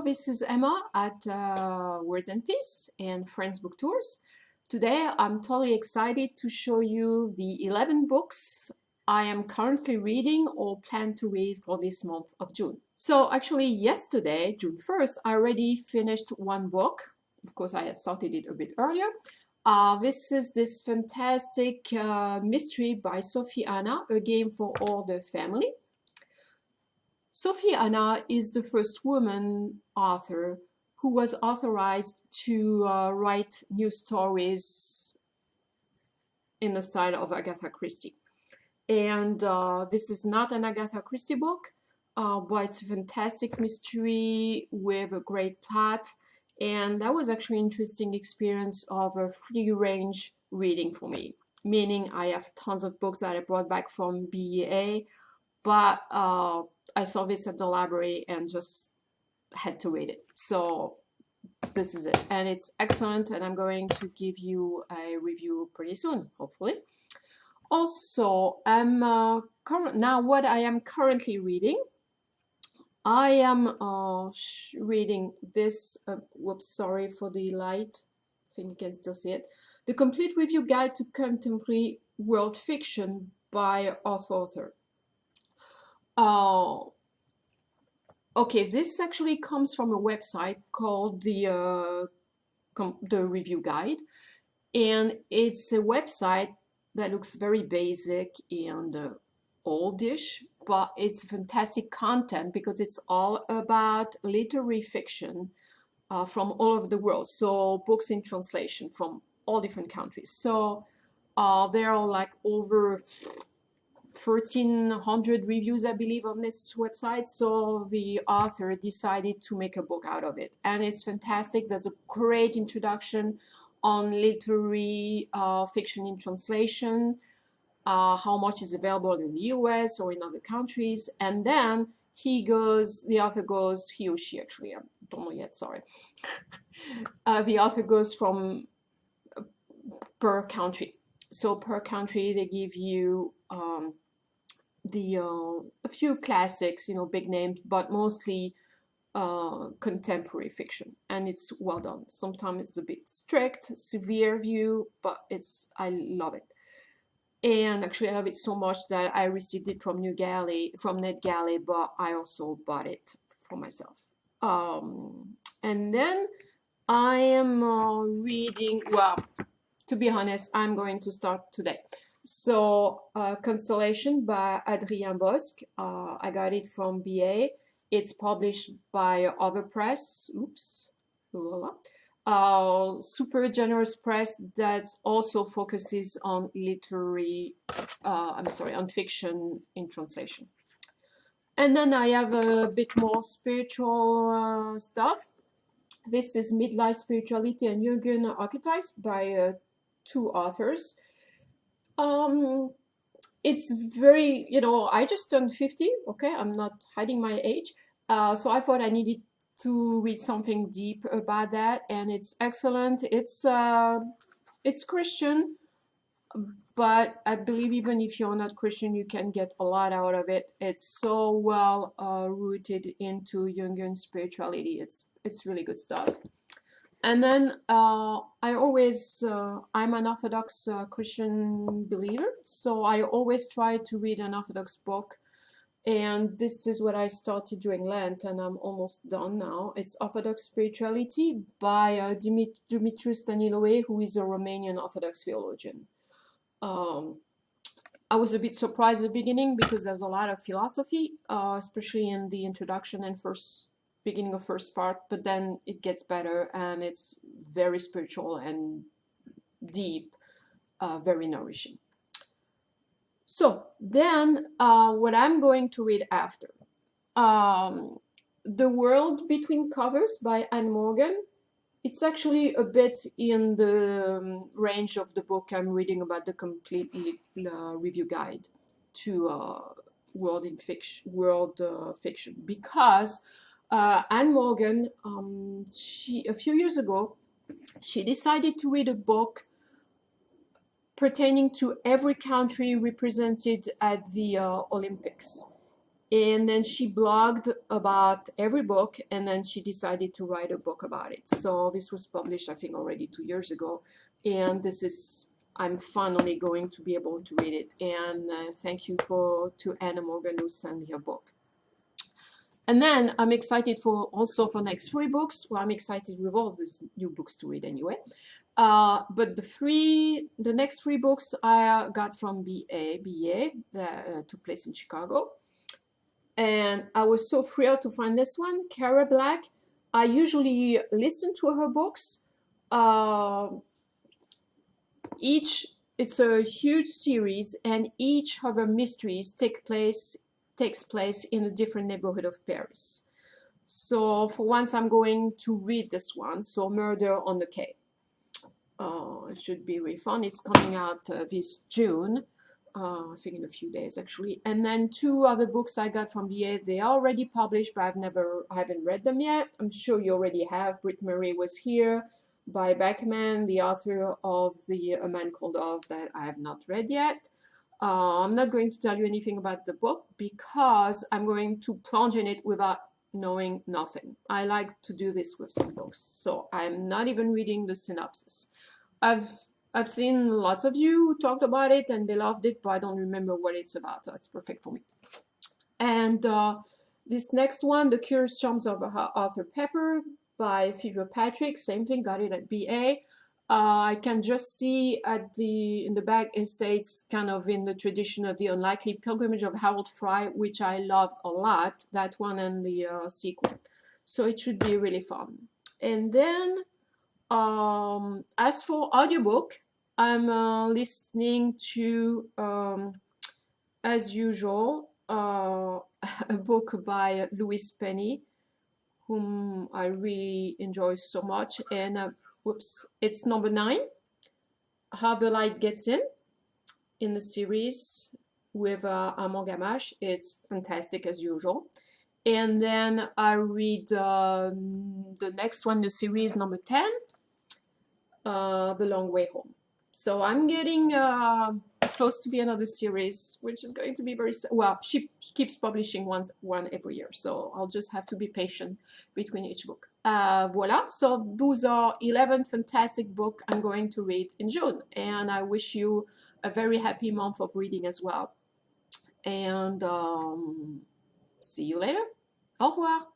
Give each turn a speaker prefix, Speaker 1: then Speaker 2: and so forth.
Speaker 1: Hello, this is Emma at Words and Peace and Friends Book Tours. Today I'm totally excited to show you the 11 books I am currently reading or plan to read for this month of June. So actually yesterday, June 1st, I already finished one book. Of course, I had started it a bit earlier. This is this fantastic mystery by Sophie Anna, A Game for All the Family. Sophie Anna is the first woman author who was authorized to write new stories in the style of Agatha Christie. And this is not an Agatha Christie book, but it's a fantastic mystery with a great plot. And that was actually an interesting experience of a free-range reading for me, meaning I have tons of books that I brought back from BEA, but I saw this at the library and just had to read it. So this is it, and it's excellent, and I'm going to give you a review pretty soon, hopefully. Also, now what I am currently reading. I am reading this, whoops, sorry for the light, I think you can still see it. The Complete Review Guide to Contemporary World Fiction by author. Okay, this actually comes from a website called the Review Guide, and it's a website that looks very basic and oldish, but it's fantastic content because it's all about literary fiction from all over the world. So books in translation from all different countries. So there are like over 1,300 reviews, I believe, on this website. So the author decided to make a book out of it, and it's fantastic. There's a great introduction on literary fiction in translation, how much is available in the US or in other countries, and then the author goes, he or she actually, I don't know yet, sorry. The author goes from per country. So per country, they give you a few classics, big names, but mostly contemporary fiction, and it's well done. Sometimes it's a bit strict, severe view, but I love it. And actually I love it so much that I received it from NetGalley, but I also bought it for myself. And then I am reading, well, to be honest, I'm going to start today. So Constellation by Adrien Bosc. I got it from BA. It's published by Overpress. Oops. Super generous press that also focuses on on fiction in translation. And then I have a bit more spiritual stuff. This is Midlife Spirituality and Jungian Archetypes by two authors. It's very, I just turned 50, okay? I'm not hiding my age. So I thought I needed to read something deep about that, and it's excellent. It's Christian, but I believe even if you're not Christian, you can get a lot out of it. It's so well rooted into Jungian spirituality. It's really good stuff. And then I'm an Orthodox Christian believer, so I always try to read an Orthodox book. And this is what I started during Lent, and I'm almost done now. It's Orthodox Spirituality by Dumitru Staniloae, who is a Romanian Orthodox theologian. I was a bit surprised at the beginning because there's a lot of philosophy, especially in the introduction and beginning of first part, but then it gets better and it's very spiritual and deep, very nourishing. So then what I'm going to read after, The World Between Covers by Anne Morgan. It's actually a bit in the range of the book I'm reading about, the Complete Review Guide to World Fiction, because Anne Morgan, a few years ago, she decided to read a book pertaining to every country represented at the Olympics. And then she blogged about every book, and then she decided to write a book about it. So this was published, I think, already 2 years ago. And this is, I'm finally going to be able to read it. And thank you to Anna Morgan who sent me her book. And then I'm excited for also for next 3 books. Well, I'm excited with all these new books to read anyway. But the next 3 books I got from BA that took place in Chicago. And I was so thrilled to find this one, Cara Black. I usually listen to her books. It's a huge series, and each of her mysteries takes place in a different neighborhood of Paris. So for once, I'm going to read this one. So Murder on the Quai. It should be really fun. It's coming out this June. I think in a few days actually. And then 2 other books I got from BA. They are already published, but I haven't read them yet. I'm sure you already have. Britt Murray Was Here by Beckman, the author of A Man Called Ove, that I have not read yet. I'm not going to tell you anything about the book because I'm going to plunge in it without knowing nothing. I like to do this with some books, so I'm not even reading the synopsis. I've seen lots of you who talked about it and they loved it, but I don't remember what it's about, so it's perfect for me. And this next one, The Curious Charms of Arthur Pepper by Phaedra Patrick, same thing, got it at BA. I can just see in the back it says it's kind of in the tradition of The Unlikely Pilgrimage of Harold Fry, which I love a lot, that one and the sequel. So it should be really fun. And then as for audiobook, I'm listening to, as usual, a book by Louise Penny, whom I really enjoy so much. And it's number 9, How the Light Gets in the series with Armand Gamache. It's fantastic as usual. And then I read the next one, the series number 10, The Long Way Home. So I'm getting close to the end of the series, which is going to be very well. She keeps publishing one every year, so I'll just have to be patient between each book. Voila. So those are 11 fantastic books I'm going to read in June, and I wish you a very happy month of reading as well. And see you later. Au revoir.